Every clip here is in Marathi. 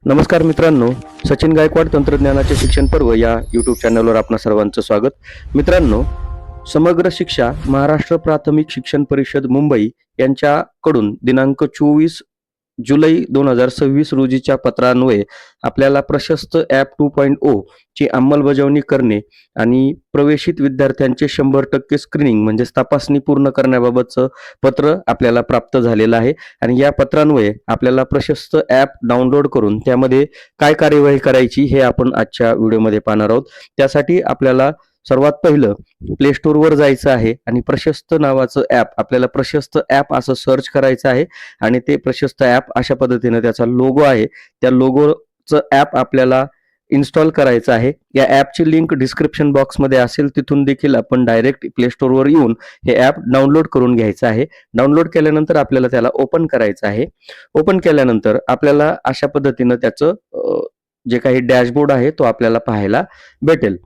नमस्कार मित्रांनो, सचिन गायकवाड तंत्रज्ञानाचे शिक्षण पर्व या यूट्यूब चॅनलवर आपणा सर्वांचं स्वागत. मित्रांनो, समग्र शिक्षा महाराष्ट्र प्राथमिक शिक्षण परिषद मुंबई यांच्याकडून दिनांक 24 जुलै 2026 रोजीच्या पत्रान्वये आपल्याला प्रशस्त ॲप 2.0 ची अंमलबजावणी करणे आणि प्रवेशित विद्यार्थ्यांचे 100% स्क्रीनिंग म्हणजेच तपासणी पूर्ण करण्याबाबतचं पत्र आपल्याला प्राप्त झालेलं आहे. आणि या पत्रान्वये आपल्याला प्रशस्त ॲप डाउनलोड करून त्यामध्ये काय कार्यवाही करायची हे आपण आजच्या व्हिडिओमध्ये पाहणार आहोत. त्यासाठी आपल्याला सर्वात पहिलं प्ले स्टोअरवर जायचं आहे आणि प्रशस्त नावाचं ॲप आपल्याला प्रशस्त ॲप असं सर्च करायचं आहे. आणि ते प्रशस्त ॲप अशा पद्धतीने त्याचा लोगो आहे, त्या लोगोचं ॲप आपल्याला इन्स्टॉल करायचं आहे. या ॲपची लिंक डिस्क्रिप्शन बॉक्समध्ये असेल, तिथून देखील आपण डायरेक्ट प्ले स्टोअरवर येऊन हे ॲप डाउनलोड करून घ्यायचं आहे. डाउनलोड केल्यानंतर आपल्याला त्याला ओपन करायचं आहे. ओपन केल्यानंतर आपल्याला अशा पद्धतीनं त्याचं जे काही डॅशबोर्ड आहे तो आपल्याला पाहायला भेटेल.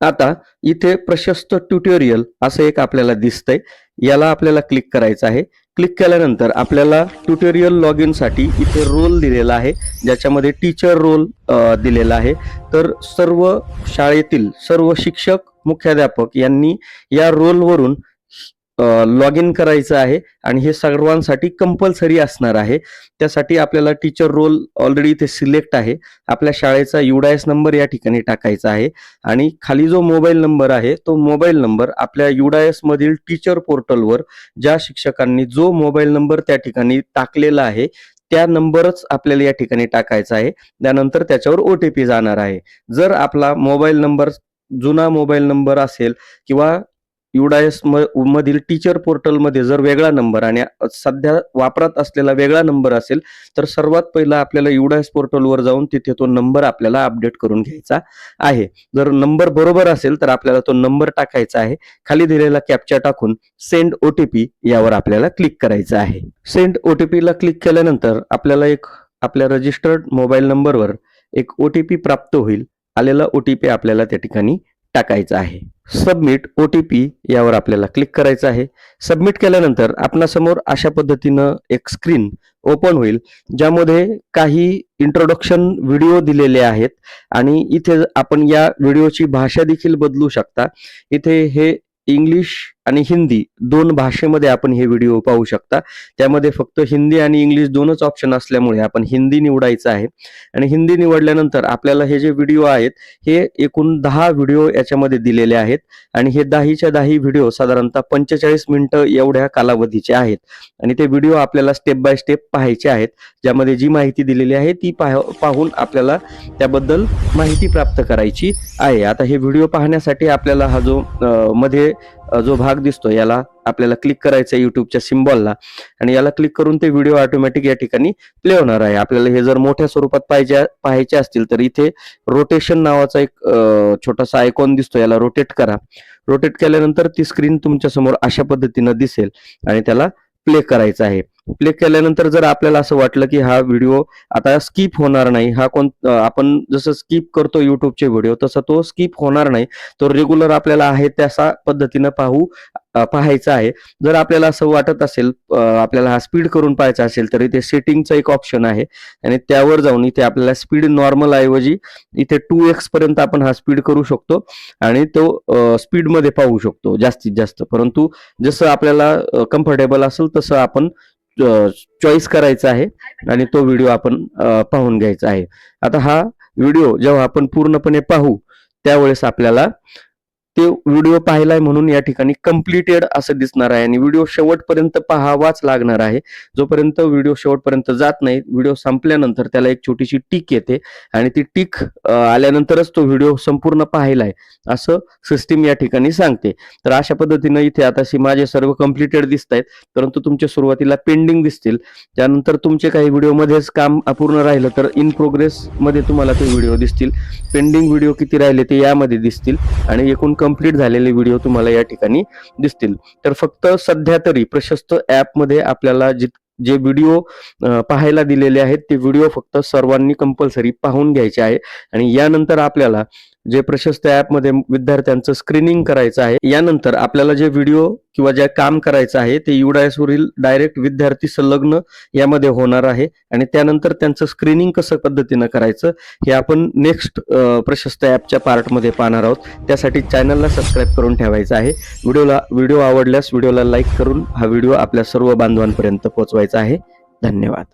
आता इथे प्रशस्त ट्युटोरियल असं एक आपल्याला दिसतंय, याला आपल्याला क्लिक करायचं आहे. क्लिक केल्यानंतर आपल्याला ट्युटोरियल लॉग इन साठी इथे रोल दिलेला आहे, ज्याच्यामध्ये टीचर रोल दिलेला आहे. तर सर्व शाळेतील सर्व शिक्षक मुख्याध्यापक यांनी या रोलवरून लॉग इन करायचं आहे आणि हे सर्वांसाठी कंपल्सरी असणार आहे. त्यासाठी आपल्याला टीचर रोल ऑलरेडी इथे सिलेक्ट आहे. आपल्या शाळेचा UDIS नंबर या ठिकाणी टाकायचा आहे आणि खाली जो मोबाईल नंबर आहे तो मोबाईल नंबर आपल्या UDIS मधील टीचर पोर्टलवर ज्या शिक्षकांनी जो मोबाईल नंबर त्या ठिकाणी टाकलेला आहे त्या नंबरच आपल्याला या ठिकाणी टाकायचा आहे. त्यानंतर त्याच्यावर OTP जाणार आहे. जर आपला मोबाईल नंबर जुना मोबाईल नंबर असेल किंवा UDIS मधील टीचर पोर्टलमध्ये जर वेगळा नंबर आणि सध्या वापरात असलेला वेगळा नंबर असेल तर सर्वात पहिला आपल्याला UDIS पोर्टलवर जाऊन तिथे तो नंबर आपल्याला अपडेट करून घ्यायचा आहे. जर नंबर बरोबर असेल तर आपल्याला तो नंबर टाकायचा आहे. खाली दिलेला कॅप्चा टाकून सेंड OTP यावर आपल्याला क्लिक करायचं आहे. सेंड OTP ला क्लिक केल्यानंतर आपल्याला आपल्या रजिस्टर्ड मोबाईल नंबरवर एक OTP प्राप्त होईल. आलेला OTP आपल्याला त्या ठिकाणी टाकायचा आहे. सबमिट OTP यावर आपल्याला क्लिक करायचं आहे. सबमिट केल्यानंतर आपणासमोर अशा पद्धतीनं एक स्क्रीन ओपन होईल, ज्यामध्ये काही इंट्रोडक्शन व्हिडिओ दिलेले आहेत आणि इथे आपण या व्हिडिओची भाषा देखील बदलू शकता. इथे हे इंग्लिश आणि हिंदी दोन भाषेमध्ये आपण हे व्हिडिओ पाहू शकता. त्यामध्ये फक्त हिंदी आणि इंग्लिश दोनच ऑप्शन असल्यामुळे आपण हिंदी निवडायचं आहे. आणि हिंदी निवडल्यानंतर आपल्याला हे जे व्हिडिओ आहेत हे एकूण 10 व्हिडिओ याच्यामध्ये दिलेले आहेत आणि हे 10च्या 10 व्हिडिओ साधारणतः 45 मिनिटं एवढ्या कालावधीचे आहेत. आणि ते व्हिडिओ आपल्याला स्टेप बाय स्टेप पाहायचे आहेत, ज्यामध्ये जी माहिती दिलेली आहे ती पाहून आपल्याला त्याबद्दल माहिती प्राप्त करायची आहे. आता हे व्हिडिओ पाहण्यासाठी आपल्याला हा जो मध्ये जो भाग दिसतो याला आपल्याला क्लिक करायचं आहे युट्यूबच्या सिम्बॉलला आणि याला क्लिक करून ते व्हिडिओ ऑटोमॅटिक या ठिकाणी प्ले होणार आहे. आपल्याला हे जर मोठ्या स्वरूपात पाहायचे असतील तर इथे रोटेशन नावाचा एक छोटासा आयकॉन दिसतो, याला रोटेट करा. रोटेट केल्यानंतर ती स्क्रीन तुमच्या समोर अशा पद्धतीनं दिसेल आणि त्याला प्ले करायचं आहे. प्ले केल्यानंतर जर आपल्याला असं वाटलं की हा व्हिडिओ आता स्किप होणार नाही, आपण जसं स्किप करतो युट्यूबचे व्हिडिओ तसं तो स्किप होणार नाही, तो रेग्युलर आपल्याला आहे त्याचा पद्धतीनं पाहायचा आहे. जर आपल्याला असं वाटत असेल आपल्याला हा स्पीड करून पाहायचा असेल तर इथे सेटिंगचा एक ऑप्शन आहे आणि त्यावर जाऊन इथे आपल्याला स्पीड नॉर्मल ऐवजी इथे 2x पर्यंत आपण हा स्पीड करू शकतो आणि तो स्पीड मध्ये पाहू शकतो जास्तीत जास्त. परंतु जसं आपल्याला कम्फर्टेबल असेल तसं आपण चॉईस करायचा आहे आणि तो व्हिडिओ आपण पाहून घ्यायचा आहे. आता हा व्हिडिओ जेव्हा आपण पूर्णपणे पाहू त्यावेळेस आपल्याला ते व्हिडिओ पाहिलाय म्हणून या ठिकाणी कंप्लीटेड असं दिसणार आहे आणि व्हिडिओ शेवटपर्यंत पाहावाच लागणार आहे. जोपर्यंत व्हिडिओ शेवटपर्यंत जात नाही, व्हिडिओ संपल्यानंतर त्याला एक छोटीशी टिक येते आणि ती टिक आल्यानंतरच तो व्हिडिओ संपूर्ण पाहिलाय असं सिस्टीम या ठिकाणी सांगते. तर अशा पद्धतीनं इथे आता माझे सर्व कंप्लीटेड दिसत आहेत, परंतु तुमच्या सुरुवातीला पेंडिंग दिसतील. त्यानंतर तुमचे काही व्हिडिओ मध्येच काम अपूर्ण राहिलं तर इन प्रोग्रेस मध्ये तुम्हाला ते व्हिडिओ दिसतील. पेंडिंग व्हिडिओ किती राहिले ते यामध्ये दिसतील आणि एकूण कंप्लीट झालेले व्हिडिओ तुम्हाला या ठिकाणी दिसतील. तर फक्त सध्या तरी प्रशस्त ऍप मध्ये आपल्याला जे व्हिडिओ पाहायला दिलेले आहेत ते व्हिडिओ फक्त सर्वांनी कंपल्सरी पाहून घ्यायचे आहे आणि यानंतर आपल्याला जे प्रशस्त ॲपमध्ये विद्यार्थ्यांचं स्क्रीनिंग करायचं आहे. यानंतर आपल्याला जे व्हिडिओ किंवा जे काम करायचं आहे ते UDISवरील डायरेक्ट विद्यार्थी संलग्न यामध्ये होणार आहे आणि त्यानंतर त्यांचं स्क्रीनिंग कसं पद्धतीनं करायचं हे आपण नेक्स्ट प्रशस्त ॲपच्या पार्टमध्ये पाहणार आहोत. त्यासाठी चॅनलला सबस्क्राईब करून ठेवायचं आहे. व्हिडिओ आवडल्यास व्हिडिओला लाईक करून हा व्हिडिओ आपल्या सर्व बांधवांपर्यंत पोहोचवायचा आहे. धन्यवाद.